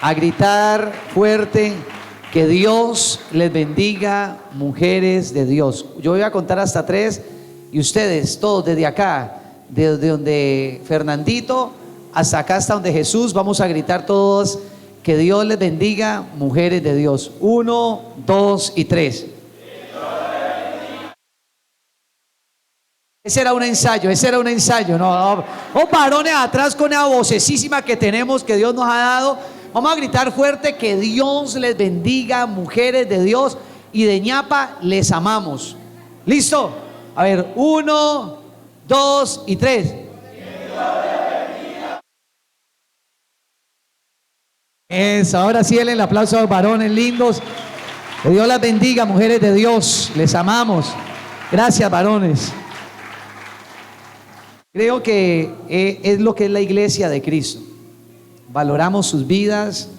A gritar fuerte, que Dios les bendiga, mujeres de Dios. Yo voy a contar hasta 3 y ustedes, todos desde acá, desde donde Fernandito hasta acá, hasta donde Jesús, vamos a gritar todos, que Dios les bendiga, mujeres de Dios. 1, 2 y 3. Ese era un ensayo, no, varones atrás con esa vocesísima que tenemos, que Dios nos ha dado. Vamos a gritar fuerte, que Dios les bendiga, mujeres de Dios, y de ñapa les amamos. ¿Listo? A ver, 1, 2 y 3. Eso, ahora sí el aplauso a los varones lindos. Que Dios las bendiga, mujeres de Dios, les amamos. Gracias, varones. Creo que es lo que es la iglesia de Cristo. Valoramos sus vidas,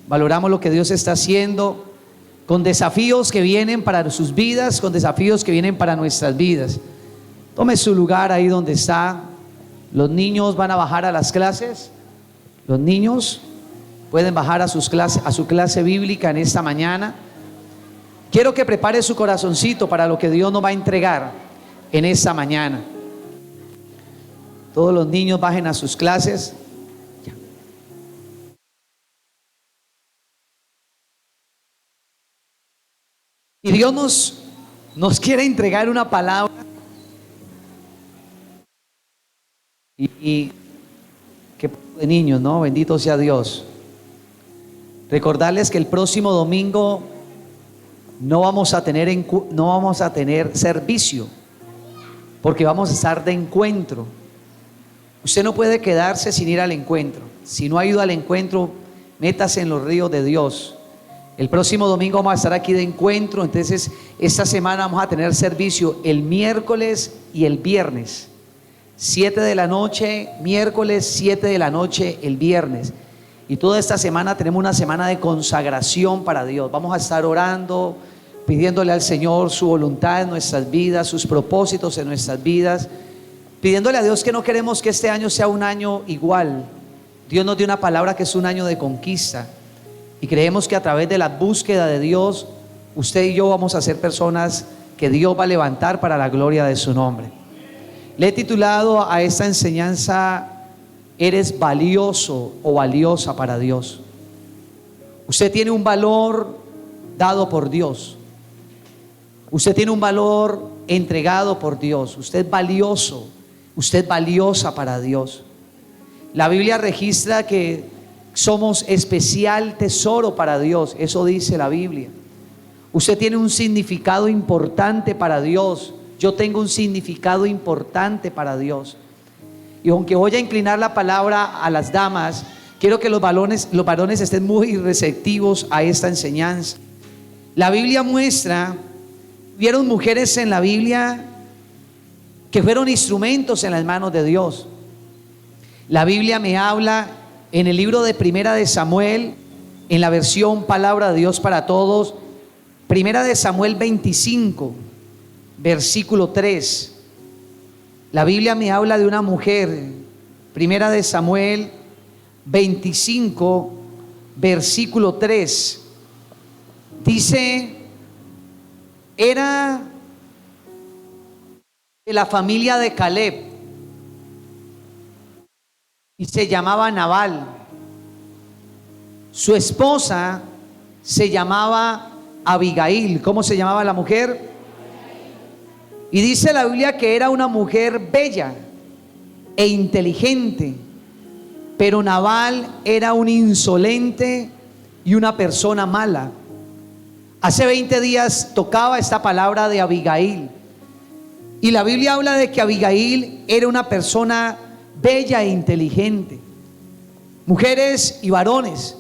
valoramos lo que Dios está haciendo, con desafíos que vienen para sus vidas, con desafíos que vienen para nuestras vidas. Tome su lugar ahí donde está. Los niños van a bajar a las clases. Los niños pueden bajar a sus clases, a su clase bíblica en esta mañana. Quiero que prepare su corazoncito para lo que Dios nos va a entregar en esta mañana. Todos los niños bajen a sus clases. Y Dios nos quiere entregar una palabra. Y qué de niños, ¿no? Bendito sea Dios. Recordarles que el próximo domingo no vamos a tener servicio, porque vamos a estar de encuentro. Usted no puede quedarse sin ir al encuentro. Si no ha ido al encuentro, métase en los ríos de Dios. El próximo domingo vamos a estar aquí de encuentro. Entonces esta semana vamos a tener servicio el miércoles y el viernes, 7 de la noche miércoles, 7 de la noche el viernes. Y toda esta semana tenemos una semana de consagración para Dios. Vamos a estar orando, pidiéndole al Señor su voluntad en nuestras vidas, sus propósitos en nuestras vidas, pidiéndole a Dios que no queremos que este año sea un año igual. Dios nos dio una palabra que es un año de conquista. Y creemos que a través de la búsqueda de Dios, usted y yo vamos a ser personas que Dios va a levantar para la gloria de su nombre. Le he titulado a esta enseñanza: eres valioso o valiosa para Dios. Usted tiene un valor dado por Dios. Usted tiene un valor entregado por Dios. Usted es valioso, usted es valiosa para Dios. La Biblia registra que somos especial tesoro para Dios. Eso dice la Biblia. Usted tiene un significado importante para Dios. Yo tengo un significado importante para Dios. Y aunque voy a inclinar la palabra a las damas, quiero que los varones estén muy receptivos a esta enseñanza. La Biblia muestra, vieron mujeres en la Biblia que fueron instrumentos en las manos de Dios. La Biblia me habla en el libro de Primera de Samuel, en la versión Palabra de Dios para Todos, Primera de Samuel 25, versículo 3. La Biblia me habla de una mujer. Primera de Samuel 25, versículo 3. Dice: era de la familia de Caleb y se llamaba Nabal. Su esposa se llamaba Abigail. ¿Cómo se llamaba la mujer? Y dice la Biblia que era una mujer bella e inteligente, pero Nabal era un insolente y una persona mala. Hace 20 días tocaba esta palabra de Abigail, y la Biblia habla de que Abigail era una persona bella e inteligente. Mujeres y varones,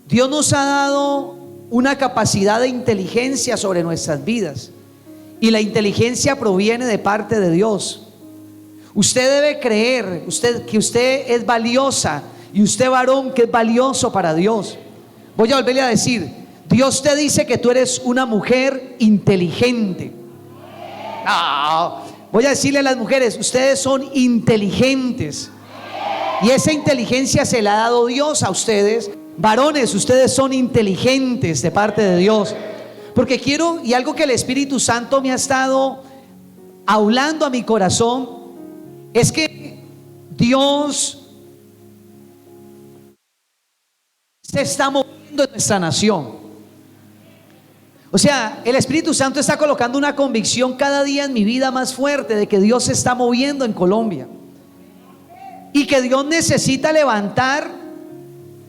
Dios nos ha dado una capacidad de inteligencia sobre nuestras vidas, y la inteligencia proviene de parte de Dios. Usted debe creer que usted es valiosa, y usted, varón, que es valioso para Dios. Voy a volverle a decir: Dios te dice que tú eres una mujer inteligente. Voy a decirle a las mujeres: ustedes son inteligentes. Y esa inteligencia se la ha dado Dios a ustedes Varones, ustedes son inteligentes de parte de Dios. Porque quiero, y algo que el Espíritu Santo me ha estado hablando a mi corazón, es que Dios se está moviendo en nuestra nación. O sea, el Espíritu Santo está colocando una convicción cada día en mi vida más fuerte de que Dios se está moviendo en Colombia y que Dios necesita levantar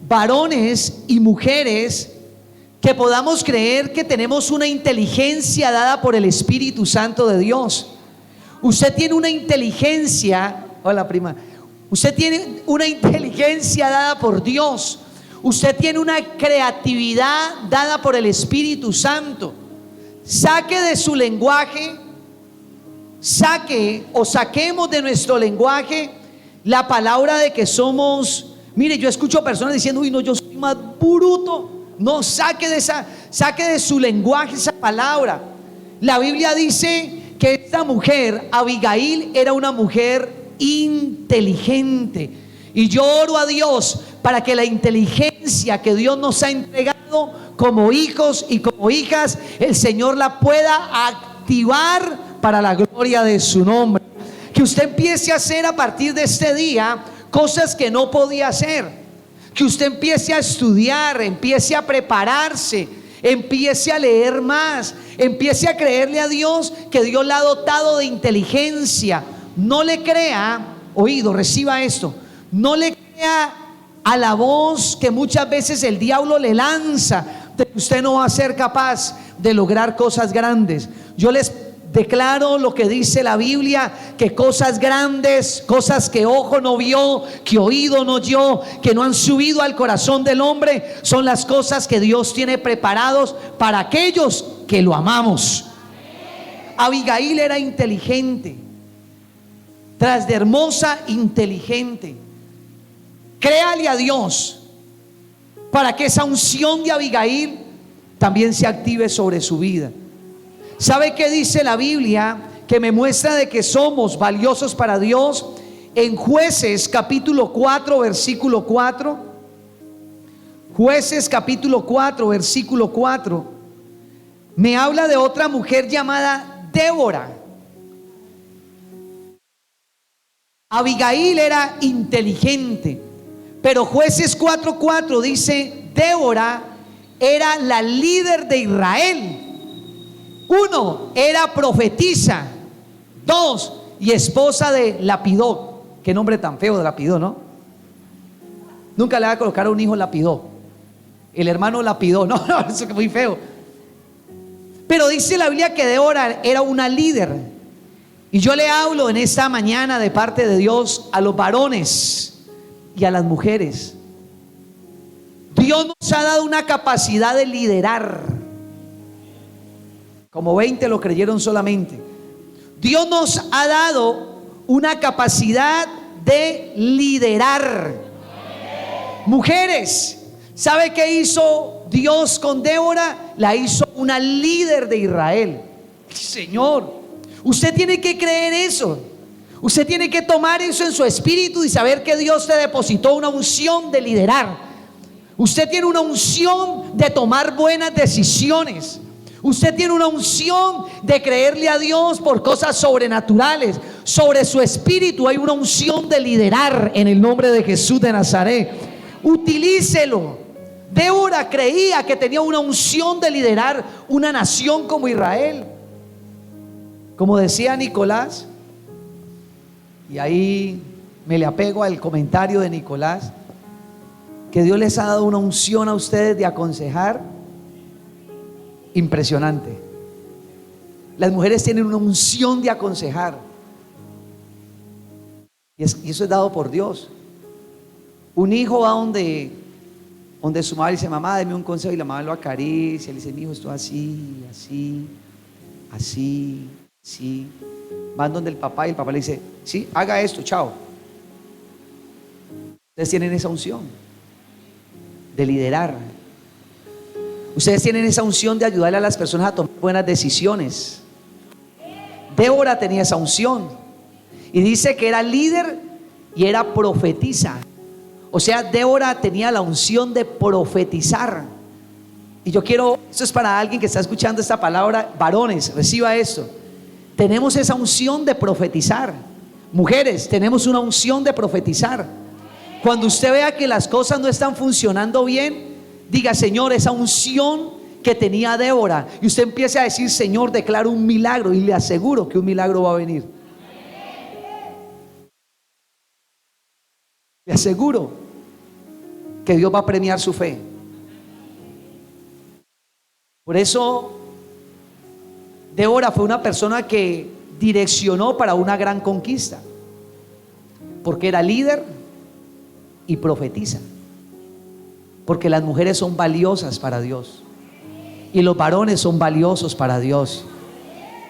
varones y mujeres que podamos creer que tenemos una inteligencia dada por el Espíritu Santo de Dios. Usted tiene una inteligencia, hola prima, usted tiene una inteligencia dada por Dios. Usted tiene una creatividad dada por el Espíritu Santo. Saque de su lenguaje, saquemos de nuestro lenguaje la palabra de que somos. Mire, yo escucho personas diciendo: uy, no, yo soy más bruto. No, saque de su lenguaje esa palabra. La Biblia dice que esta mujer, Abigail, era una mujer inteligente. Y yo oro a Dios para que la inteligencia que Dios nos ha entregado como hijos y como hijas, el Señor la pueda activar para la gloria de su nombre. Que usted empiece a hacer a partir de este día cosas que no podía hacer. Que usted empiece a estudiar, empiece a prepararse, empiece a leer más, empiece a creerle a Dios que Dios le ha dotado de inteligencia. No le crea, oído, reciba esto, no le crea a la voz que muchas veces el diablo le lanza de que usted no va a ser capaz de lograr cosas grandes. Yo les declaro lo que dice la Biblia, que cosas grandes, cosas que ojo no vio, que oído no oyó, que no han subido al corazón del hombre, son las cosas que Dios tiene preparados para aquellos que lo amamos. Abigail era inteligente, tras de hermosa, inteligente. Créale a Dios para que esa unción de Abigail también se active sobre su vida. ¿Sabe qué dice la Biblia? Que me muestra de que somos valiosos para Dios. En Jueces capítulo 4 versículo 4. Jueces capítulo 4 versículo 4. Me habla de otra mujer llamada Débora. Abigail era inteligente, pero Jueces 4:4 dice: Débora era la líder de Israel. 1, era profetisa. 2, y esposa de Lapidó. Qué nombre tan feo de Lapidó, ¿no? Nunca le va a colocar a un hijo Lapidó. El hermano Lapidó, no, eso es muy feo. Pero dice la Biblia que Débora era una líder. Y yo le hablo en esta mañana de parte de Dios a los varones y a las mujeres. Dios nos ha dado una capacidad de liderar. Como 20 lo creyeron solamente. Dios nos ha dado una capacidad de liderar. Mujeres, ¿sabe qué hizo Dios con Débora? La hizo una líder de Israel. Señor, usted tiene que creer eso. Usted tiene que tomar eso en su espíritu y saber que Dios te depositó una unción de liderar. Usted tiene una unción de tomar buenas decisiones. Usted tiene una unción de creerle a Dios por cosas sobrenaturales. Sobre su espíritu hay una unción de liderar en el nombre de Jesús de Nazaret. Utilícelo. Débora creía que tenía una unción de liderar una nación como Israel. Como decía Nicolás, y ahí me le apego al comentario de Nicolás, que Dios les ha dado una unción a ustedes de aconsejar impresionante. Las mujeres tienen una unción de aconsejar, y eso es dado por Dios. Un hijo va donde su madre dice: mamá, deme un consejo, y la mamá lo acaricia, le dice: mi hijo, esto así, así, así, así. Van donde el papá y el papá le dice: sí, haga esto, chao. Ustedes tienen esa unción de liderar. Ustedes tienen esa unción de ayudarle a las personas a tomar buenas decisiones. Débora tenía esa unción, y dice que era líder y era profetisa. O sea, Débora tenía la unción de profetizar. Y yo quiero, esto es para alguien que está escuchando esta palabra, varones, reciba esto. Tenemos esa unción de profetizar. Mujeres, tenemos una unción de profetizar. Cuando usted vea que las cosas no están funcionando bien, diga: Señor, esa unción que tenía Débora, y usted empiece a decir: Señor, declaro un milagro, y le aseguro que un milagro va a venir. Le aseguro que Dios va a premiar su fe. Por eso Débora fue una persona que direccionó para una gran conquista, porque era líder y profetiza. Porque las mujeres son valiosas para Dios y los varones son valiosos para Dios.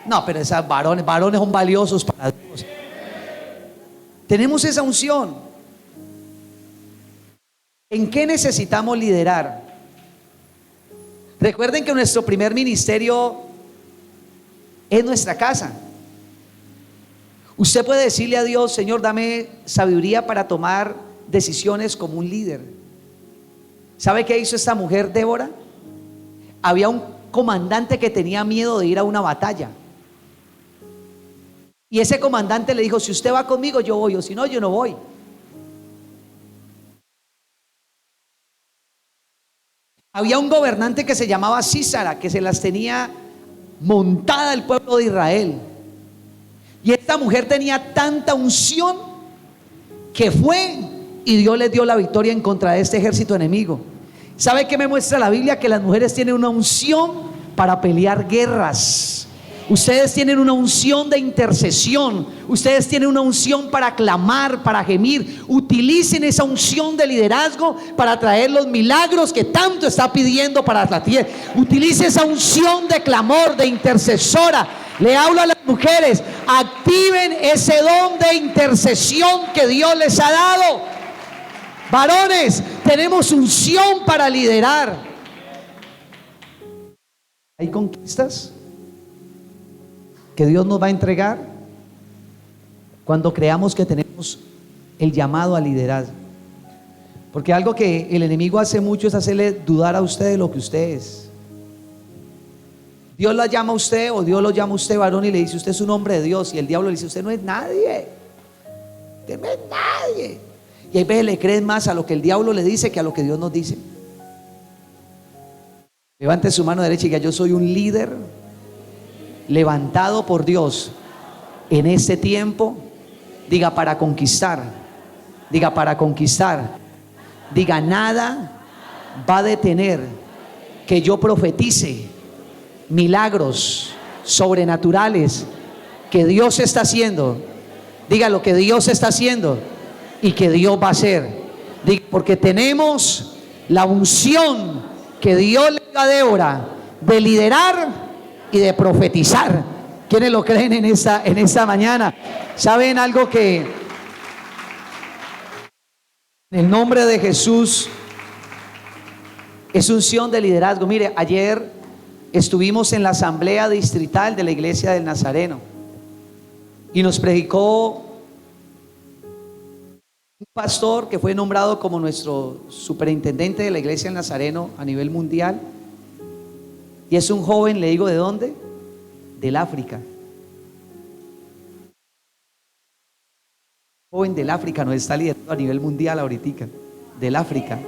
No, pero esos varones son valiosos para Dios. Tenemos esa unción. ¿En qué necesitamos liderar? Recuerden que nuestro primer ministerio es nuestra casa. Usted puede decirle a Dios: Señor, dame sabiduría para tomar decisiones como un líder. ¿Sabe qué hizo esta mujer, Débora? Había un comandante que tenía miedo de ir a una batalla, y ese comandante le dijo: si usted va conmigo, yo voy, o si no, yo no voy. Había un gobernante que se llamaba Císara, que se las tenía montada el pueblo de Israel, y esta mujer tenía tanta unción que fue y Dios les dio la victoria en contra de este ejército enemigo. ¿Sabe qué me muestra la Biblia? Que las mujeres tienen una unción para pelear guerras. Ustedes tienen una unción de intercesión. Ustedes tienen una unción para clamar, para gemir. Utilicen esa unción de liderazgo para traer los milagros que tanto está pidiendo para la tierra. Utilice esa unción de clamor, de intercesora. Le hablo a las mujeres: activen ese don de intercesión que Dios les ha dado. Varones, tenemos unción para liderar. Hay conquistas que Dios nos va a entregar cuando creamos que tenemos el llamado a liderar. Porque algo que el enemigo hace mucho es hacerle dudar a usted de lo que usted es. Dios la llama a usted, o Dios lo llama a usted varón, y le dice: usted es un hombre de Dios. Y el diablo le dice: usted no es nadie, usted no es nadie. Y hay veces le creen más a lo que el diablo le dice que a lo que Dios nos dice. Levante su mano derecha y diga: yo soy un líder levantado por Dios en este tiempo. Diga: para conquistar. Diga: para conquistar. Diga: nada va a detener que yo profetice milagros sobrenaturales que Dios está haciendo. Diga: lo que Dios está haciendo y que Dios va a hacer. Diga: porque tenemos la unción que Dios le dio a Débora de liderar y de profetizar. ¿Quiénes lo creen en esta mañana? ¿Saben algo? Que en el nombre de Jesús es unción de liderazgo. Mire, ayer estuvimos en la asamblea distrital de la iglesia del Nazareno y nos predicó un pastor que fue nombrado como nuestro superintendente de la iglesia del Nazareno a nivel mundial. Y es un joven, le digo, ¿de dónde? Del África. Joven del África nos está liderando a nivel mundial ahorita. Del África.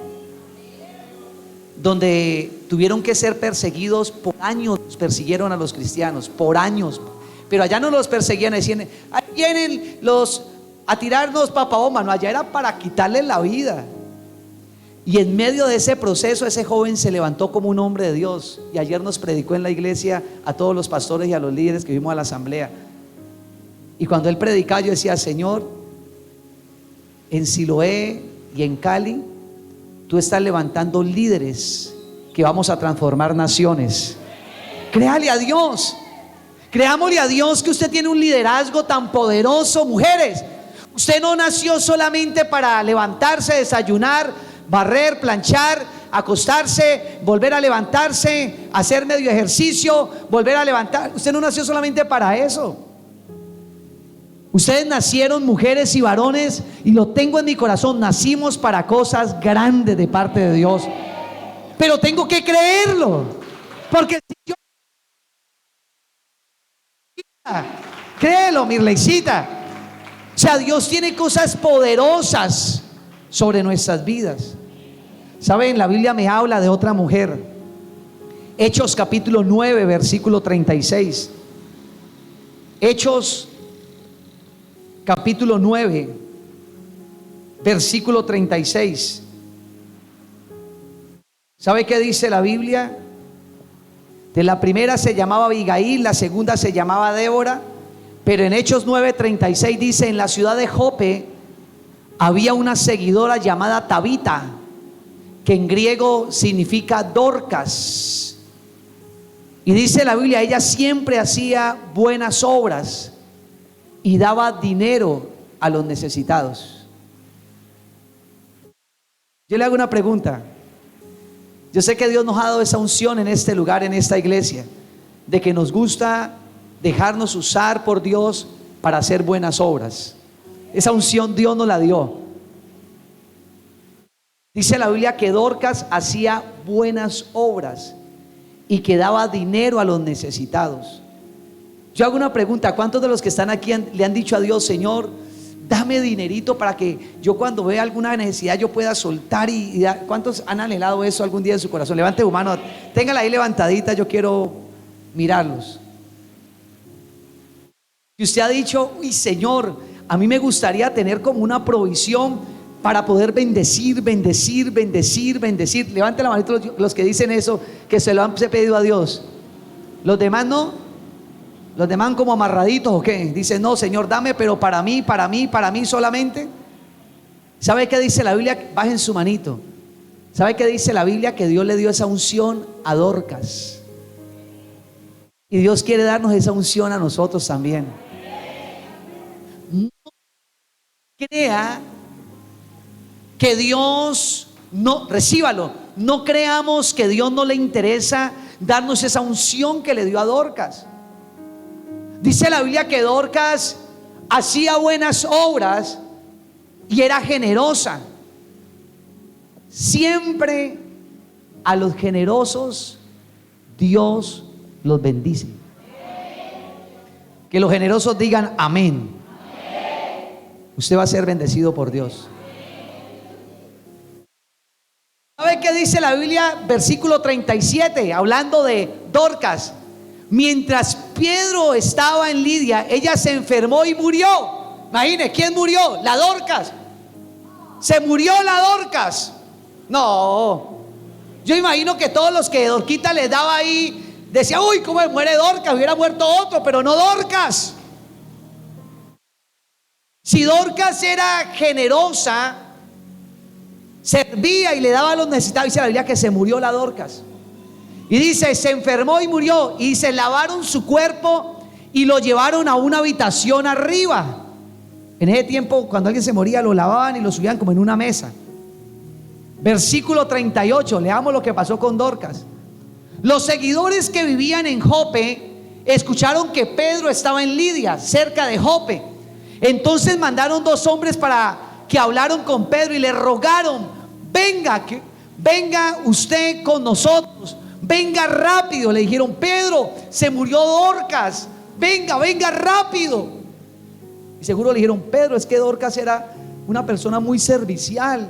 Donde tuvieron que ser perseguidos por años. Persiguieron a los cristianos por años. Pero allá no los perseguían, decían: ahí vienen los a tirarnos papabombas. No, allá era para quitarles la vida. Y en medio de ese proceso, ese joven se levantó como un hombre de Dios. Y ayer nos predicó en la iglesia a todos los pastores y a los líderes que fuimos a la asamblea. Y cuando él predicaba, yo decía: Señor, en Siloé y en Cali, tú estás levantando líderes que vamos a transformar naciones. Créale a Dios. Creámosle a Dios que usted tiene un liderazgo tan poderoso. Mujeres, usted no nació solamente para levantarse, desayunar, barrer, planchar, acostarse, volver a levantarse, hacer medio ejercicio, volver a levantar. Usted no nació solamente para eso. Ustedes nacieron mujeres y varones, y lo tengo en mi corazón, nacimos para cosas grandes de parte de Dios. Pero tengo que creerlo, porque si yo... Créelo, Mirleicita. O sea, Dios tiene cosas poderosas sobre nuestras vidas. ¿Saben? La Biblia me habla de otra mujer. Hechos capítulo 9, versículo 36. Hechos capítulo 9, versículo 36. ¿Sabe qué dice la Biblia? De la primera se llamaba Abigail, la segunda se llamaba Débora. Pero en Hechos 9:36 dice: en la ciudad de Jope había una seguidora llamada Tabita, que en griego significa Dorcas. Y dice la Biblia, ella siempre hacía buenas obras y daba dinero a los necesitados. Yo le hago una pregunta. Yo sé que Dios nos ha dado esa unción en este lugar, en esta iglesia, de que nos gusta dejarnos usar por Dios para hacer buenas obras. Esa unción Dios nos la dio. Dice la Biblia que Dorcas hacía buenas obras y que daba dinero a los necesitados. Yo hago una pregunta: ¿cuántos de los que están aquí le han dicho a Dios: Señor, dame dinerito para que yo cuando vea alguna necesidad yo pueda soltar y dar? ¿Cuántos han anhelado eso algún día en su corazón? Levante su mano, téngala ahí levantadita, yo quiero mirarlos. Y usted ha dicho: uy, Señor, a mí me gustaría tener como una provisión para poder bendecir, bendecir, bendecir, bendecir. Levante la manito los que dicen eso, que se lo han pedido a Dios. Los demás no. Los demás como amarraditos, ¿o qué? Dicen: no, Señor, dame, pero para mí, para mí, para mí solamente. ¿Sabe qué dice la Biblia? Bajen su manito. ¿Sabe qué dice la Biblia? Que Dios le dio esa unción a Dorcas. Y Dios quiere darnos esa unción a nosotros también. No crea que Dios no, recíbalo. No creamos que Dios no le interesa darnos esa unción que le dio a Dorcas. Dice la Biblia que Dorcas hacía buenas obras y era generosa. Siempre a los generosos Dios los bendice. Que los generosos digan amén. Usted va a ser bendecido por Dios. ¿Sabe qué dice la Biblia? Versículo 37, hablando de Dorcas. Mientras Pedro estaba en Lidia, ella se enfermó y murió. Imagine, ¿quién murió? La Dorcas. Se murió la Dorcas. No, yo imagino que todos los que Dorquita les daba ahí decían: uy, ¿cómo muere Dorcas? Hubiera muerto otro, pero no Dorcas. Si Dorcas era generosa, servía y le daba a los necesitados, dice la Biblia que se murió la Dorcas. Y dice: se enfermó y murió. Y se lavaron su cuerpo y lo llevaron a una habitación arriba. En ese tiempo, cuando alguien se moría, lo lavaban y lo subían como en una mesa. Versículo 38, leamos lo que pasó con Dorcas. Los seguidores que vivían en Jope escucharon que Pedro estaba en Lidia, cerca de Jope. Entonces mandaron 2 hombres para que hablaron con Pedro y le rogaron: venga usted con nosotros, venga rápido. Le dijeron: Pedro, se murió Dorcas, venga rápido. Y seguro le dijeron: Pedro, es que Dorcas era una persona muy servicial.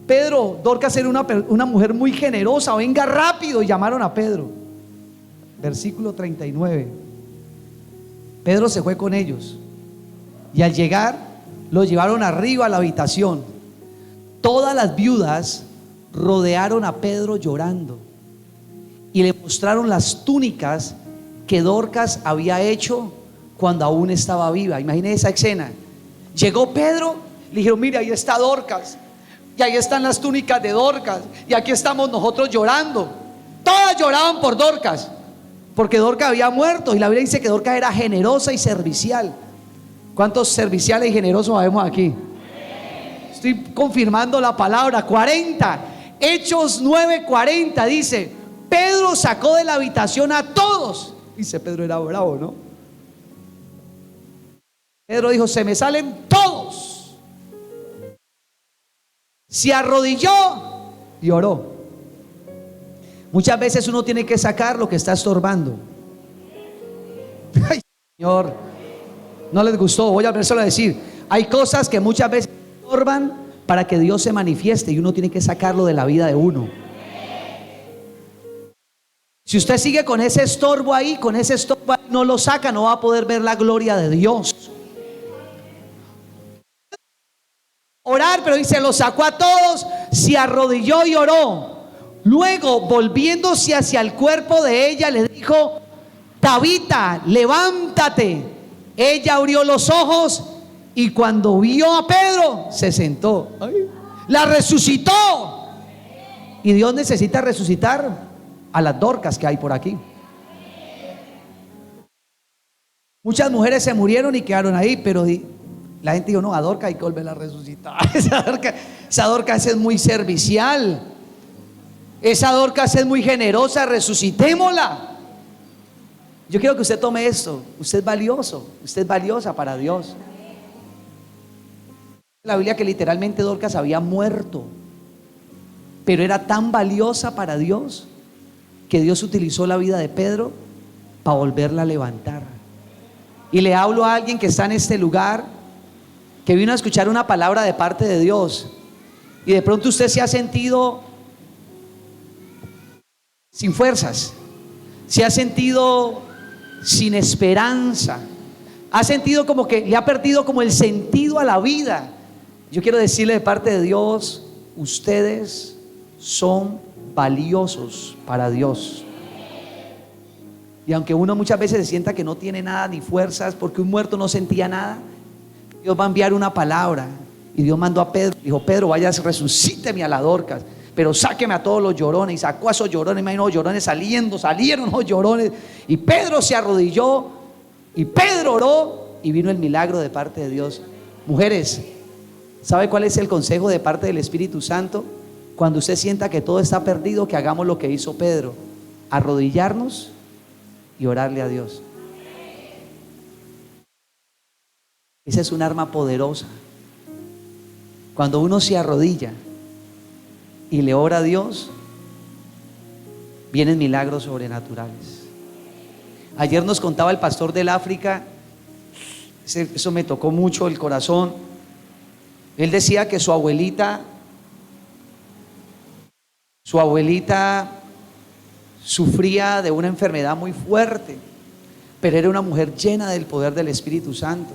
Pedro, Dorcas era una mujer muy generosa, venga rápido. Y llamaron a Pedro. Versículo 39. Pedro se fue con ellos y al llegar lo llevaron arriba a la habitación. Todas las viudas rodearon a Pedro llorando y le mostraron las túnicas que Dorcas había hecho cuando aún estaba viva. Imagínense esa escena. Llegó Pedro, le dijeron: mire, ahí está Dorcas, y ahí están las túnicas de Dorcas, y aquí estamos nosotros llorando. Todas lloraban por Dorcas, porque Dorcas había muerto. Y la Biblia dice que Dorcas era generosa y servicial. ¿Cuántos serviciales y generosos sabemos aquí? Estoy confirmando la palabra. 40, Hechos 9:40 dice: Pedro sacó de la habitación a todos. Dice, Pedro era bravo, ¿no? Pedro dijo: se me salen todos. Se arrodilló y oró. Muchas veces uno tiene que sacar lo que está estorbando. Ay, Señor, no les gustó, voy a volvérselo a decir. Hay cosas que muchas veces estorban para que Dios se manifieste, y uno tiene que sacarlo de la vida de uno. Si usted sigue con ese estorbo ahí, no lo saca, no va a poder ver la gloria de Dios. Orar, pero dice, lo sacó a todos, se arrodilló y oró. Luego, volviéndose hacia el cuerpo de ella, le dijo: Tabita, levántate. Ella abrió los ojos y cuando vio a Pedro, se sentó. Ay, la resucitó. Y Dios necesita resucitar a las Dorcas que hay por aquí. Muchas mujeres se murieron y quedaron ahí, pero la gente dijo: no, a Dorcas hay que volverla a resucitar. Esa Dorcas es muy servicial. Esa Dorcas es muy generosa, resucitémosla. Yo quiero que usted tome esto. Usted es valioso, usted es valiosa para Dios. La Biblia que literalmente Dorcas había muerto, pero era tan valiosa para Dios que Dios utilizó la vida de Pedro para volverla a levantar. Y le hablo a alguien que está en este lugar, que vino a escuchar una palabra de parte de Dios, y de pronto usted se ha sentido sin fuerzas, se ha sentido sin esperanza, ha sentido como que le ha perdido como el sentido a la vida. Yo quiero decirle de parte de Dios: ustedes son valiosos para Dios. Y aunque uno muchas veces se sienta que no tiene nada ni fuerzas, porque un muerto no sentía nada, Dios va a enviar una palabra. Y Dios mandó a Pedro, dijo: Pedro, vaya, resucíteme a la Dorcas, pero sáqueme a todos los llorones. Y sacó a esos llorones, imagino los llorones salieron los llorones. Y Pedro se arrodilló y Pedro oró y vino el milagro de parte de Dios. Mujeres, ¿sabe cuál es el consejo de parte del Espíritu Santo? Cuando usted sienta que todo está perdido, que hagamos lo que hizo Pedro: arrodillarnos y orarle a Dios. Esa es un arma poderosa. Cuando uno se arrodilla y le ora a Dios, vienen milagros sobrenaturales. Ayer nos contaba el pastor del África, eso me tocó mucho el corazón. Él decía que su abuelita sufría de una enfermedad muy fuerte, pero era una mujer llena del poder del Espíritu Santo.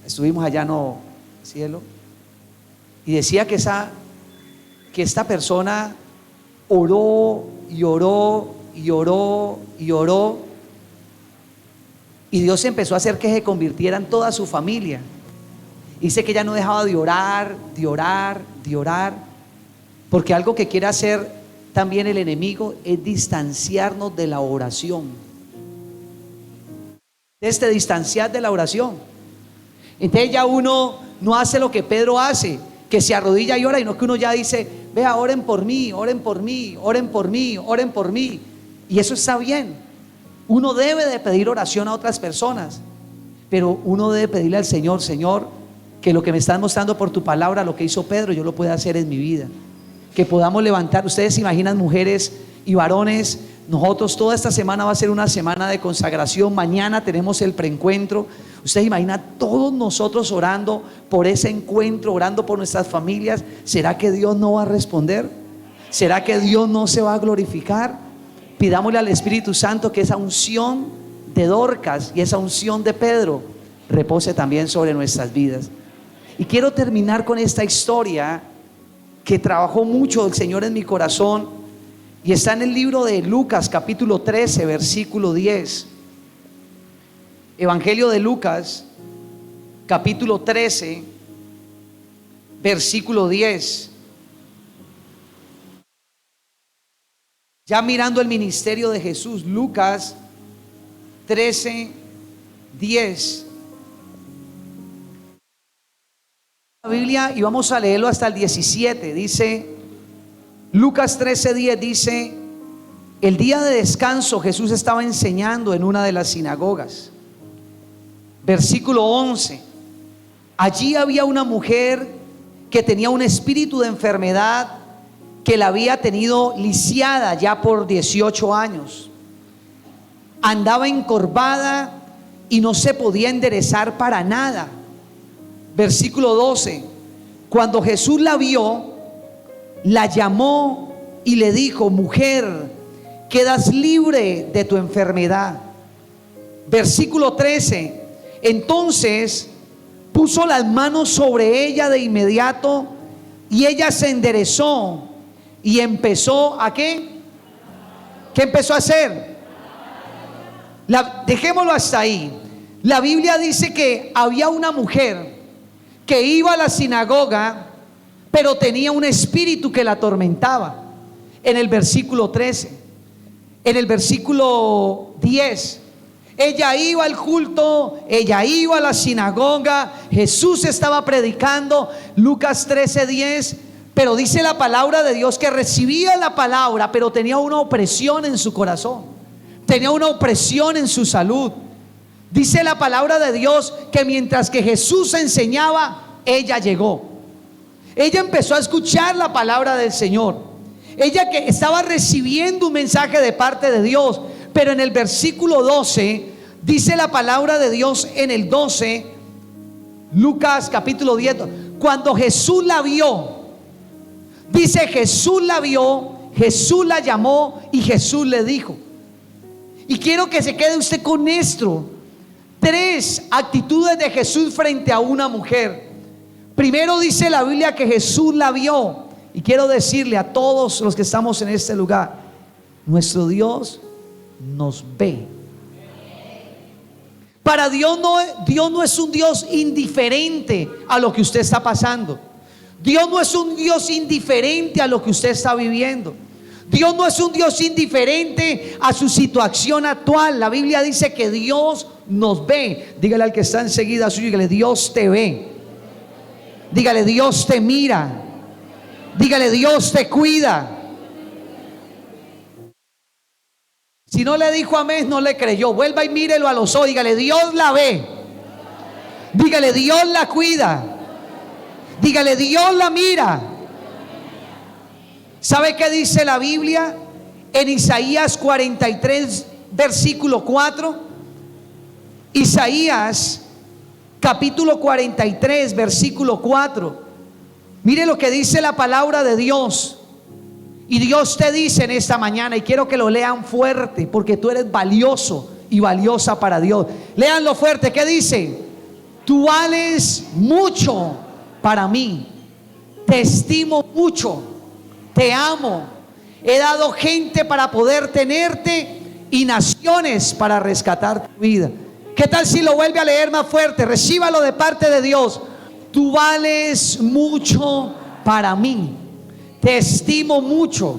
Estuvimos allá, no, cielo, y decía que esta persona oró y oró y oró y oró, y Dios empezó a hacer que se convirtieran toda su familia. Dice que ella no dejaba de orar, de orar, de orar, porque algo que quiere hacer también el enemigo es distanciarnos de la oración. Distanciar de la oración. Entonces ya uno no hace lo que Pedro hace, que se arrodilla y ora, y no que uno ya dice: vea, oren por mí, oren por mí, oren por mí, oren por mí. Y eso está bien. Uno debe de pedir oración a otras personas, pero uno debe pedirle al Señor: Señor, que lo que me estás mostrando por tu palabra, lo que hizo Pedro, yo lo pueda hacer en mi vida. Que podamos levantar. Ustedes se imaginan, mujeres y varones, nosotros toda esta semana va a ser una semana de consagración. Mañana tenemos el preencuentro. Ustedes imaginan todos nosotros orando por ese encuentro, orando por nuestras familias. ¿Será que Dios no va a responder? ¿Será que Dios no se va a glorificar? Pidámosle al Espíritu Santo que esa unción de Dorcas y esa unción de Pedro repose también sobre nuestras vidas. Y quiero terminar con esta historia que trabajó mucho el Señor en mi corazón, y está en el libro de Lucas capítulo 13 versículo 10. Evangelio de Lucas capítulo 13 versículo 10. Ya mirando el ministerio de Jesús, Lucas 13, 10. La Biblia, y vamos a leerlo hasta el 17. Dice Lucas 13:10, dice: el día de descanso Jesús estaba enseñando en una de las sinagogas, versículo 11. Allí había una mujer que tenía un espíritu de enfermedad que la había tenido lisiada ya por 18 años. Andaba encorvada y no se podía enderezar para nada. Versículo 12. Cuando Jesús la vio, la llamó y le dijo: mujer, quedas libre de tu enfermedad. Versículo 13. Entonces puso las manos sobre ella de inmediato y ella se enderezó y empezó ¿a qué? ¿Qué empezó a hacer? Dejémoslo hasta ahí. La Biblia dice que había una mujer que iba a la sinagoga, pero tenía un espíritu que la atormentaba. En el versículo 13, en el versículo 10, ella iba al culto, ella iba a la sinagoga, Jesús estaba predicando, Lucas 13:10, pero dice la palabra de Dios que recibía la palabra, pero tenía una opresión en su corazón, tenía una opresión en su salud. Dice la palabra de Dios que mientras que Jesús enseñaba, ella llegó. Ella empezó a escuchar la palabra del Señor. Ella que estaba recibiendo un mensaje de parte de Dios. Pero en el versículo 12 dice la palabra de Dios en el 12, Lucas capítulo 10, cuando Jesús la vio, dice Jesús la vio, Jesús la llamó y Jesús le dijo. Y quiero que se quede usted con esto: 3 actitudes de Jesús frente a una mujer. Primero dice la Biblia que Jesús la vio. Y quiero decirle a todos los que estamos en este lugar: nuestro Dios nos ve. Para Dios no es un Dios indiferente a lo que usted está pasando. Dios no es un Dios indiferente a lo que usted está viviendo. Dios no es un Dios indiferente a su situación actual. La Biblia dice que Dios nos ve. Dígale al que está enseguida suyo, dígale: Dios te ve. Dígale: Dios te mira. Dígale: Dios te cuida. Si no le dijo amén, no le creyó. Vuelva y mírelo a los ojos. Dígale: Dios la ve. Dígale: Dios la cuida. Dígale: Dios la mira. ¿Sabe qué dice la Biblia en Isaías 43 versículo 4? Isaías capítulo 43 versículo 4. Mire lo que dice la palabra de Dios. Y Dios te dice en esta mañana, y quiero que lo lean fuerte, porque tú eres valioso y valiosa para Dios. Léanlo fuerte. ¿Qué dice? Tú vales mucho para mí. Te estimo mucho. Te amo. He dado gente para poder tenerte y naciones para rescatar tu vida. ¿Qué tal si lo vuelve a leer más fuerte? Recíbalo de parte de Dios. Tú vales mucho para mí. Te estimo mucho.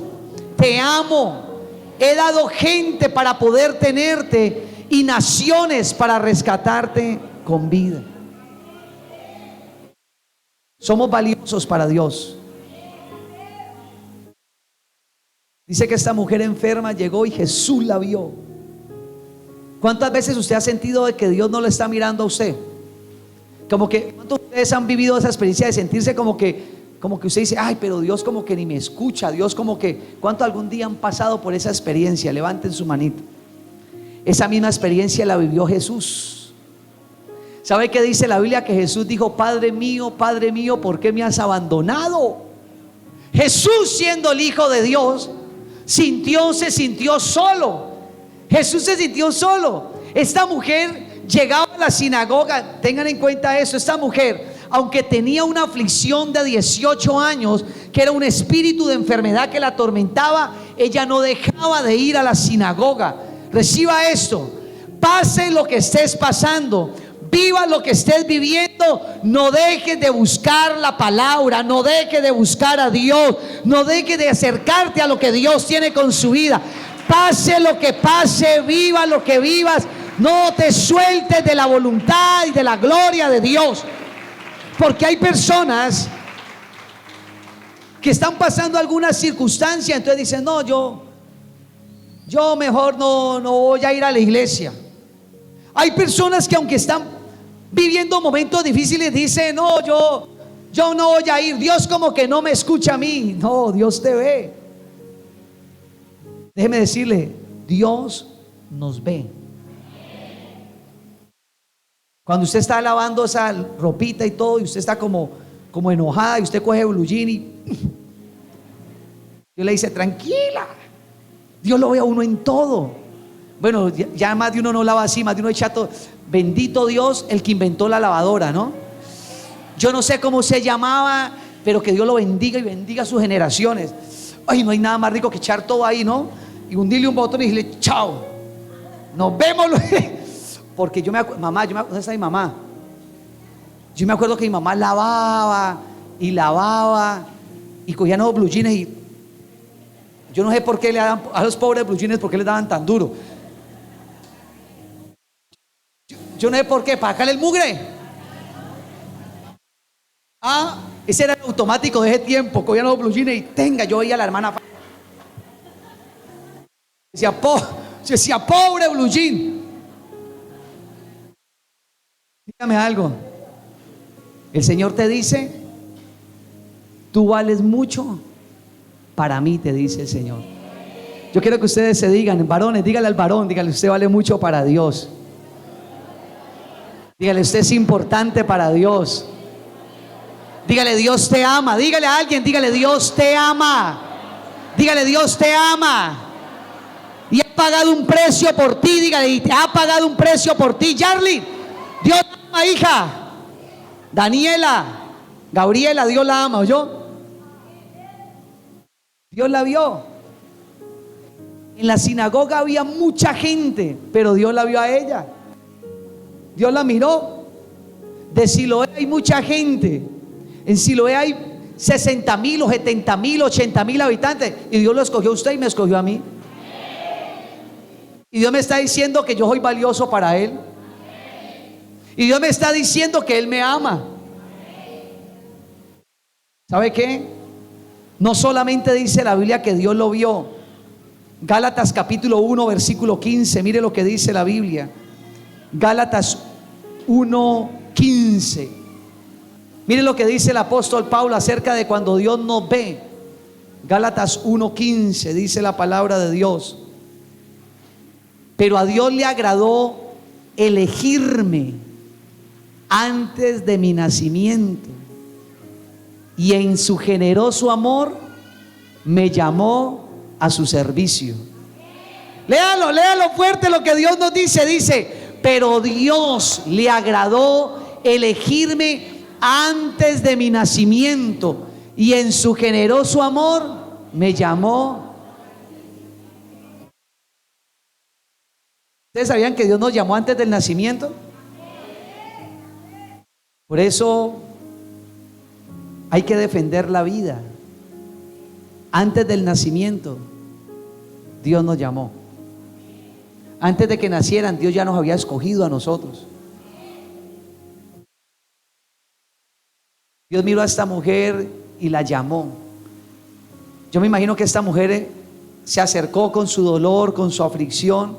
Te amo. He dado gente para poder tenerte y naciones para rescatarte con vida. Somos valiosos para Dios. Dice que esta mujer enferma llegó y Jesús la vio. ¿Cuántas veces usted ha sentido de que Dios no le está mirando a usted? Como que, ¿cuántos de ustedes han vivido esa experiencia de sentirse como que usted dice: ay, pero Dios como que ni me escucha? Dios como que, ¿cuántos algún día han pasado por esa experiencia? Levanten su manito. Esa misma experiencia la vivió Jesús. ¿Sabe qué dice la Biblia? Que Jesús dijo: Padre mío, ¿por qué me has abandonado? Jesús, siendo el Hijo de Dios, se sintió solo. Jesús se sintió solo. Esta mujer llegaba a la sinagoga. Tengan en cuenta eso. Esta mujer, aunque tenía una aflicción de 18 años, que era un espíritu de enfermedad que la atormentaba, ella no dejaba de ir a la sinagoga. Reciba esto: pase lo que estés pasando, viva lo que estés viviendo, no dejes de buscar la palabra, no dejes de buscar a Dios, no dejes de acercarte a lo que Dios tiene con su vida. Pase lo que pase, viva lo que vivas, no te sueltes de la voluntad y de la gloria de Dios. Porque hay personas que están pasando alguna circunstancia, entonces dicen: no, yo mejor no voy a ir a la iglesia. Hay personas que aunque están viviendo momentos difíciles, dice, no, yo no voy a ir, Dios como que no me escucha a mí. No, Dios te ve. Déjeme decirle, Dios nos ve. Cuando usted está lavando esa ropita y todo, y usted está como enojada, y usted coge blue jean y Dios le dice, tranquila, Dios lo ve a uno en todo. Bueno, ya más de uno no lava así, más de uno echa todo. Bendito Dios, el que inventó la lavadora, ¿no? Yo no sé cómo se llamaba, pero que Dios lo bendiga y bendiga sus generaciones. Ay, no hay nada más rico que echar todo ahí, ¿no? Y hundirle un botón y decirle, chao, nos vemos. Porque yo me acuerdo, mamá, ¿dónde está mi mamá? Yo me acuerdo que mi mamá lavaba y cogían los blue jeans y yo no sé por qué le daban a los pobres blue jeans, por qué les daban tan duro. Yo no sé por qué, para sacarle el mugre. Ese era el automático de ese tiempo. Cogían los blue jeans y tenga, yo veía a la hermana. Decía, pobre blue jean. Dígame algo. El Señor te dice, tú vales mucho para mí, te dice el Señor. Yo quiero que ustedes se digan, varones, dígale al varón, dígale, usted vale mucho para Dios. Dígale, usted es importante para Dios. Dígale, Dios te ama. Dígale a alguien, dígale, Dios te ama. Dígale, Dios te ama. Y ha pagado un precio por ti. Dígale, y te ha pagado un precio por ti. Yarly, Dios te ama, hija. Daniela, Gabriela, Dios la ama, ¿oyó? Dios la vio. En la sinagoga había mucha gente, pero Dios la vio a ella. Dios la miró. De Siloé hay mucha gente. En Siloé hay 60,000 o 70,000, 80,000 habitantes. Y Dios lo escogió a usted y me escogió a mí. Y Dios me está diciendo que yo soy valioso para Él. Y Dios me está diciendo que Él me ama. ¿Sabe qué? No solamente dice la Biblia que Dios lo vio. Gálatas capítulo 1 versículo 15. Mire lo que dice la Biblia. Gálatas 1:15. Mire lo que dice el apóstol Pablo acerca de cuando Dios nos ve. Gálatas 1:15 dice la palabra de Dios. Pero a Dios le agradó elegirme antes de mi nacimiento, y en su generoso amor me llamó a su servicio. Léalo fuerte lo que Dios nos dice. Dice, pero Dios le agradó elegirme antes de mi nacimiento, y en su generoso amor me llamó. ¿Ustedes sabían que Dios nos llamó antes del nacimiento? Por eso hay que defender la vida. Antes del nacimiento, Dios nos llamó. Antes de que nacieran, Dios ya nos había escogido a nosotros. Dios miró a esta mujer y la llamó. Yo me imagino que esta mujer se acercó con su dolor, con su aflicción,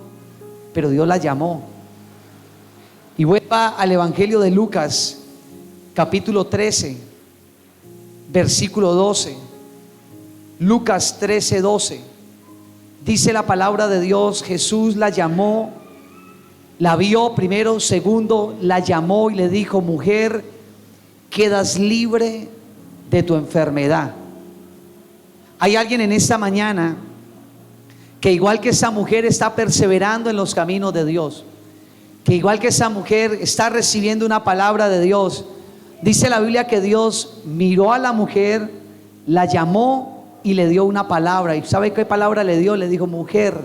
pero Dios la llamó. Y vuelva al Evangelio de Lucas, capítulo 13, versículo 12. Lucas 13:12. Dice la palabra de Dios, Jesús la llamó, la vio primero, segundo, la llamó y le dijo, mujer, quedas libre de tu enfermedad. Hay alguien en esta mañana que igual que esa mujer está perseverando en los caminos de Dios, que igual que esa mujer está recibiendo una palabra de Dios. Dice la Biblia que Dios miró a la mujer, la llamó y le dio una palabra. ¿Y sabe qué palabra le dio? Le dijo, mujer,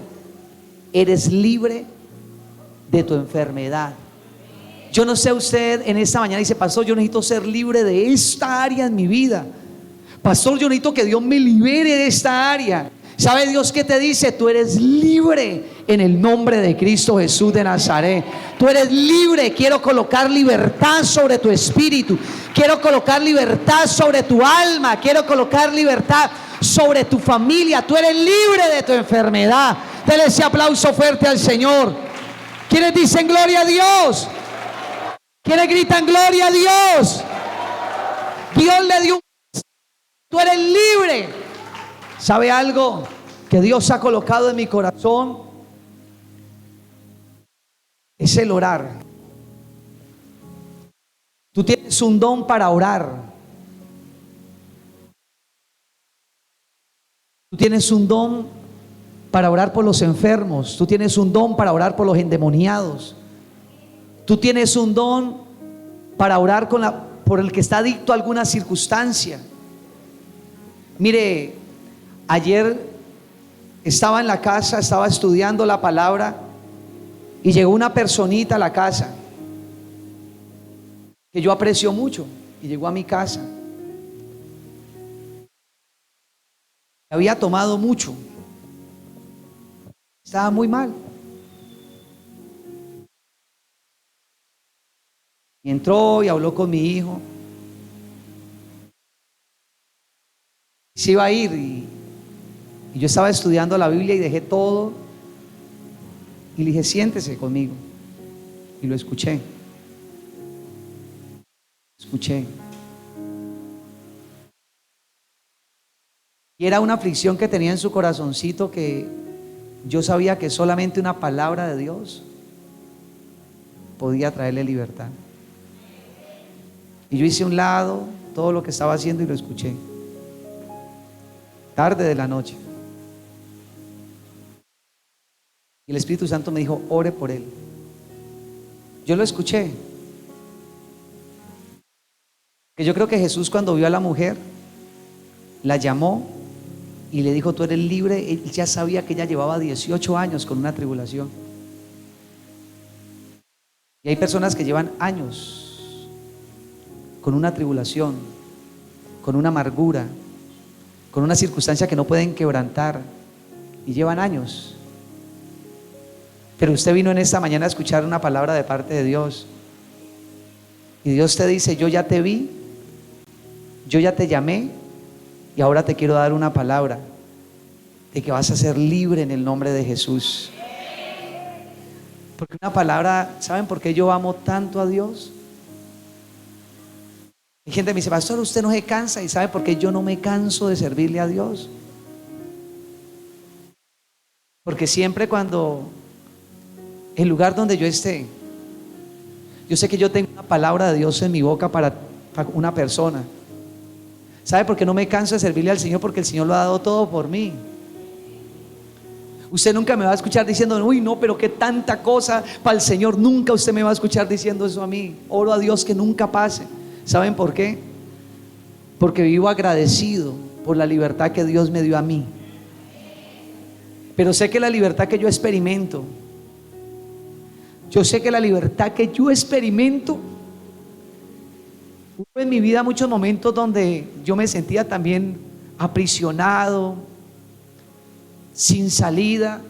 eres libre de tu enfermedad. Yo no sé, usted en esta mañana dice, pastor, yo necesito ser libre de esta área en mi vida. Pastor, yo necesito que Dios me libere de esta área. ¿Sabe Dios qué te dice? Tú eres libre en el nombre de Cristo Jesús de Nazaret. Tú eres libre. Quiero colocar libertad sobre tu espíritu. Quiero colocar libertad sobre tu alma. Quiero colocar libertad sobre tu familia. Tú eres libre de tu enfermedad. Dele ese aplauso fuerte al Señor. ¿Quiénes dicen gloria a Dios? ¿Quiénes gritan gloria a Dios? Dios le dio un... Tú eres libre. ¿Sabe algo que Dios ha colocado en mi corazón? Es el orar. Tú tienes un don para orar. Tú tienes un don para orar por los enfermos. Tú tienes un don para orar por los endemoniados. Tú tienes un don para orar por el que está adicto a alguna circunstancia. Mire, ayer estaba en la casa, estaba estudiando la palabra y llegó una personita a la casa que yo aprecio mucho y llegó a mi casa. Había tomado mucho, estaba muy mal. Y entró y habló con mi hijo. Se iba a ir y yo estaba estudiando la Biblia y dejé todo y le dije, siéntese conmigo. Y lo escuché. Y era una aflicción que tenía en su corazoncito que yo sabía que solamente una palabra de Dios podía traerle libertad. Y yo hice a un lado todo lo que estaba haciendo y lo escuché. Tarde de la noche. Y el Espíritu Santo me dijo, ore por él. Yo lo escuché. Que yo creo que Jesús, cuando vio a la mujer, la llamó y le dijo, tú eres libre. Él ya sabía que ella llevaba 18 años con una tribulación. Y hay personas que llevan años con una tribulación, con una amargura, con una circunstancia que no pueden quebrantar, y llevan años. Pero usted vino en esta mañana a escuchar una palabra de parte de Dios, y Dios te dice, yo ya te vi, yo ya te llamé, y ahora te quiero dar una palabra de que vas a ser libre en el nombre de Jesús. Porque una palabra, ¿saben por qué yo amo tanto a Dios? Hay gente que me dice, pastor, usted no se cansa. ¿Y sabe por qué yo no me canso de servirle a Dios? Porque siempre cuando el lugar donde yo esté, yo sé que yo tengo una palabra de Dios en mi boca para una persona. ¿Sabe por qué no me canso de servirle al Señor? Porque el Señor lo ha dado todo por mí. Usted nunca me va a escuchar diciendo, uy, no, pero qué tanta cosa para el Señor. Nunca usted me va a escuchar diciendo eso a mí. Oro a Dios que nunca pase. ¿Saben por qué? Porque vivo agradecido por la libertad que Dios me dio a mí. Pero sé que la libertad que yo experimento, hubo en mi vida muchos momentos donde yo me sentía también aprisionado, sin salida.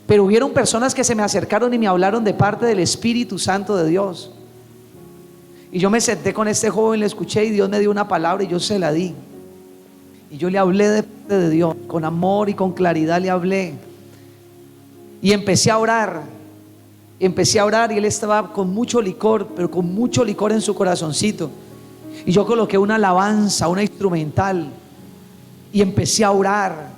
Pero hubieron personas que se me acercaron y me hablaron de parte del Espíritu Santo de Dios. Y yo me senté con este joven, le escuché y Dios me dio una palabra y yo se la di. Y yo le hablé de parte de Dios, con amor y con claridad le hablé. Y empecé a orar y él estaba con mucho licor, pero con mucho licor en su corazoncito. Y yo coloqué una alabanza, una instrumental, y empecé a orar,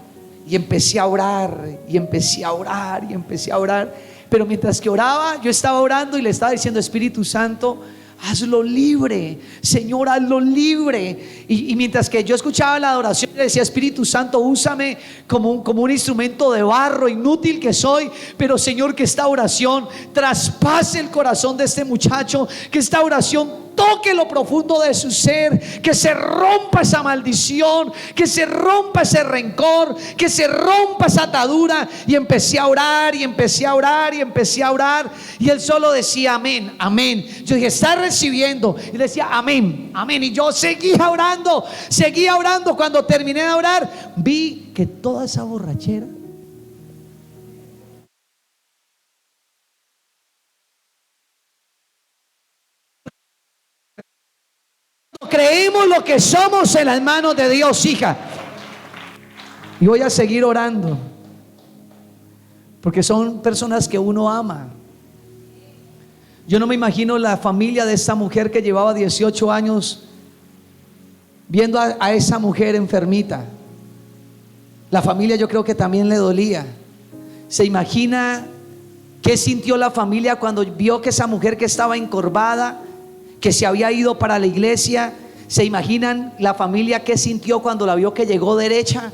y empecé a orar, y empecé a orar, y empecé a orar. Pero mientras que oraba, yo estaba orando y le estaba diciendo, Espíritu Santo, hazlo libre, Señor, hazlo libre. Y mientras que yo escuchaba la adoración, le decía, Espíritu Santo, úsame como un instrumento de barro, inútil que soy, pero Señor, que esta oración traspase el corazón de este muchacho, que esta oración toque lo profundo de su ser, que se rompa esa maldición, que se rompa ese rencor, que se rompa esa atadura. Y empecé a orar, y empecé a orar, y empecé a orar, y él solo decía amén, amén. Yo dije, está recibiendo, y decía amén, amén. Y yo seguía orando. Cuando terminé de orar, vi que toda esa borrachera creemos lo que somos en las manos de Dios, hija. Y voy a seguir orando, porque son personas que uno ama, Yo no me imagino la familia de esta mujer que llevaba 18 años viendo a esa mujer enfermita. La familia yo creo que también le dolía. ¿Se imagina qué sintió la familia cuando vio que esa mujer que estaba encorvada, que se había ido para la iglesia? ¿Se imaginan la familia qué sintió cuando la vio que llegó derecha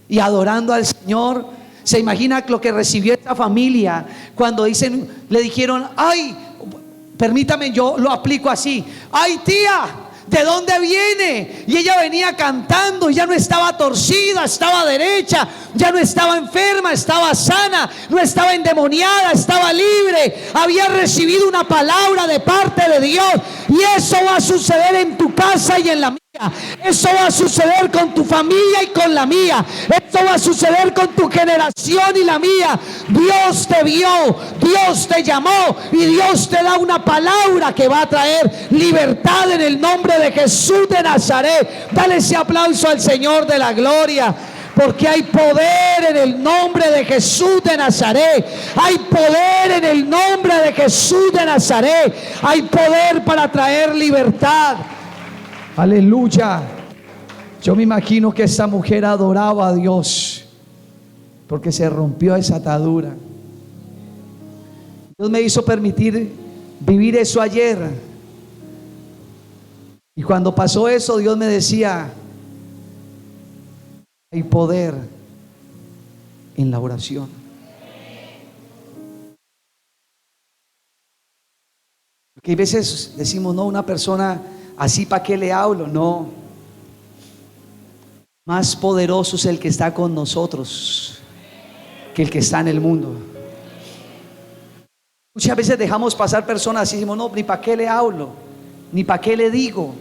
y adorando al Señor? ¿Se imagina lo que recibió esta familia cuando le dijeron, ay, permítame, yo lo aplico así, ay tía, ¿de dónde viene? Y ella venía cantando, ya no estaba torcida, estaba derecha, ya no estaba enferma, estaba sana, no estaba endemoniada, estaba libre, había recibido una palabra de parte de Dios. Y eso va a suceder en tu casa y en la mía. Eso va a suceder con tu familia y con la mía. Esto va a suceder con tu generación y la mía. Dios te vio, Dios te llamó y Dios te da una palabra que va a traer libertad en el nombre de Jesús de Nazaret. Dale ese aplauso al Señor de la gloria, porque hay poder en el nombre de Jesús de Nazaret. Hay poder en el nombre de Jesús de Nazaret. Hay poder para traer libertad. Aleluya. Yo me imagino que esa mujer adoraba a Dios porque se rompió esa atadura. Dios me hizo permitir vivir eso ayer. Y cuando pasó eso, Dios me decía, hay poder en la oración. Porque hay veces decimos, no, una persona así, ¿para qué le hablo? No. Más poderoso es el que está con nosotros que el que está en el mundo. Muchas veces dejamos pasar personas y decimos, no, ni para qué le hablo, ni para qué le digo.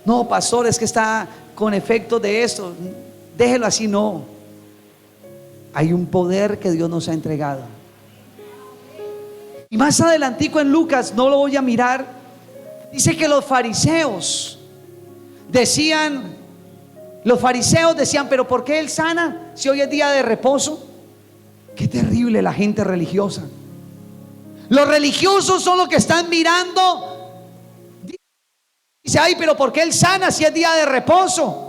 No, pastor, es que está con efectos de esto. Déjelo así. No. Hay un poder que Dios nos ha entregado. Y más adelantico en Lucas, no lo voy a mirar, dice que los fariseos decían, pero ¿por qué él sana si hoy es día de reposo? Qué terrible la gente religiosa. Los religiosos son los que están mirando. Dice, ay, pero ¿por qué él sana si es día de reposo?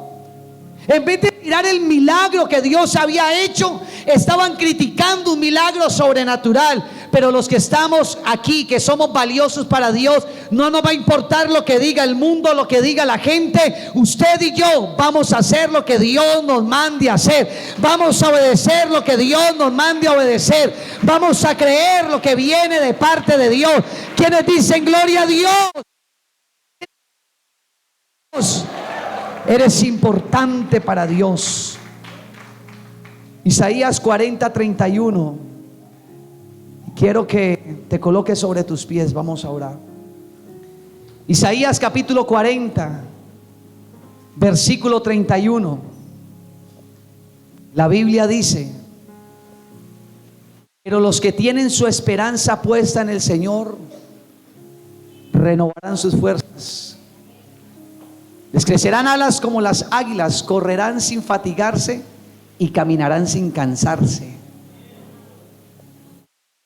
En vez de mirar el milagro que Dios había hecho, estaban criticando un milagro sobrenatural. Pero los que estamos aquí, que somos valiosos para Dios, no nos va a importar lo que diga el mundo, lo que diga la gente. Usted y yo vamos a hacer lo que Dios nos mande a hacer. Vamos a obedecer lo que Dios nos mande a obedecer. Vamos a creer lo que viene de parte de Dios. Quienes dicen gloria a Dios. Eres importante para Dios. Isaías 40:31. Quiero que te coloques sobre tus pies. Vamos a orar. Isaías capítulo 40, versículo 31. La Biblia dice: pero los que tienen su esperanza puesta en el Señor renovarán sus fuerzas. Les crecerán alas como las águilas, correrán sin fatigarse y caminarán sin cansarse.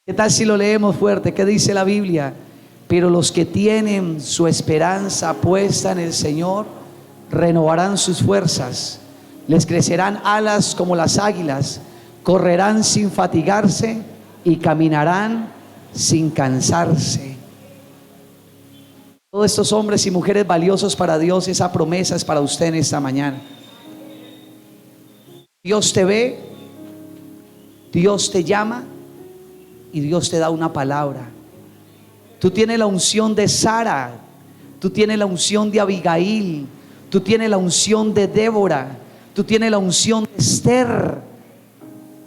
¿Qué tal si lo leemos fuerte? ¿Qué dice la Biblia? Pero los que tienen su esperanza puesta en el Señor renovarán sus fuerzas. Les crecerán alas como las águilas, correrán sin fatigarse y caminarán sin cansarse. Todos estos hombres y mujeres valiosos para Dios, esa promesa es para usted en esta mañana. Dios te ve, Dios te llama y Dios te da una palabra. Tú tienes la unción de Sara, tú tienes la unción de Abigail, tú tienes la unción de Débora, tú tienes la unción de Esther.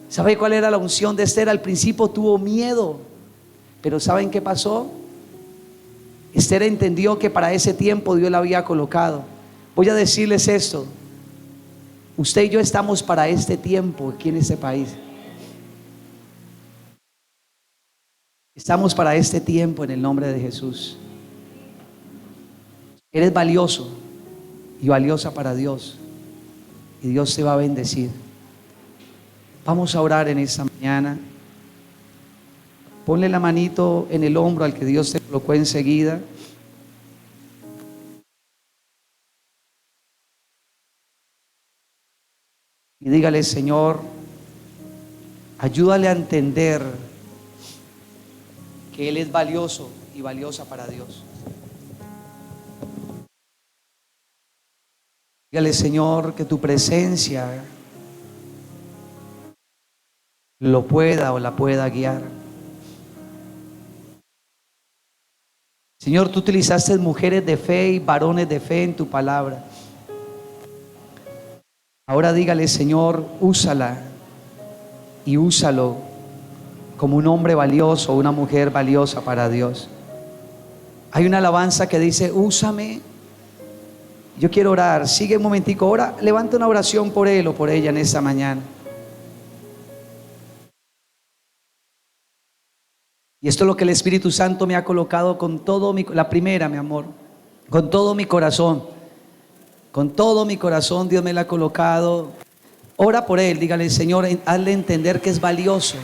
¿Sabe cuál era la unción de Esther? Al principio tuvo miedo, pero ¿saben qué pasó? Esther entendió que para ese tiempo Dios la había colocado. Voy a decirles esto: usted y yo estamos para este tiempo aquí en este país. Estamos para este tiempo en el nombre de Jesús. Eres valioso y valiosa para Dios, y Dios te va a bendecir. Vamos a orar en esta mañana. Ponle la manito en el hombro al que Dios te colocó enseguida. Y dígale: Señor, ayúdale a entender que Él es valioso y valiosa para Dios. Dígale: Señor, que tu presencia lo pueda o la pueda guiar. Señor, tú utilizaste mujeres de fe y varones de fe en tu palabra. Ahora dígale: Señor, úsala y úsalo como un hombre valioso o una mujer valiosa para Dios. Hay una alabanza que dice: úsame. Yo quiero orar. Sigue un momentico. Ahora levanta una oración por él o por ella en esta mañana. Y esto es lo que el Espíritu Santo me ha colocado con todo la primera, mi amor, con todo mi corazón. Con todo mi corazón Dios me la ha colocado. Ora por él, dígale: Señor, hazle entender que es valioso.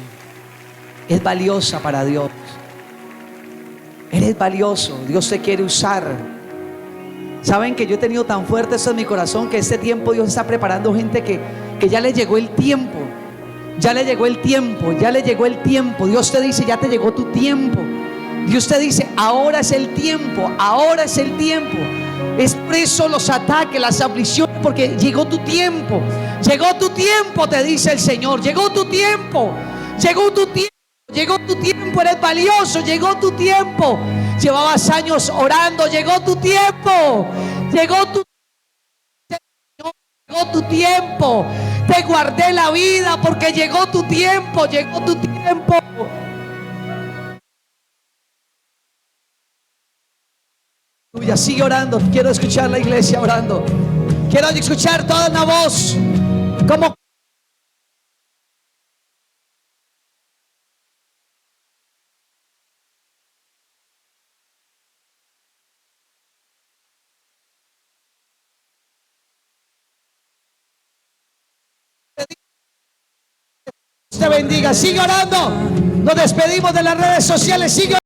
Es valiosa para Dios. Eres valioso, Dios te quiere usar. Saben que yo he tenido tan fuerte esto en mi corazón, que este tiempo Dios está preparando gente que ya le llegó el tiempo. Ya le llegó el tiempo, ya le llegó el tiempo. Dios te dice: ya te llegó tu tiempo. Dios te dice: ahora es el tiempo, ahora es el tiempo. Es por eso los ataques, las aflicciones, porque llegó tu tiempo. Llegó tu tiempo, te dice el Señor. Llegó tu tiempo, llegó tu tiempo. Llegó tu tiempo, eres valioso, llegó tu tiempo. Llevabas años orando, llegó tu tiempo. Llegó tu tiempo. Te guardé la vida porque llegó tu tiempo, llegó tu tiempo. Aleluya, sigue orando. Quiero escuchar la iglesia orando. Quiero escuchar toda una voz como te bendiga. Sigue orando. Nos despedimos de las redes sociales. Sigue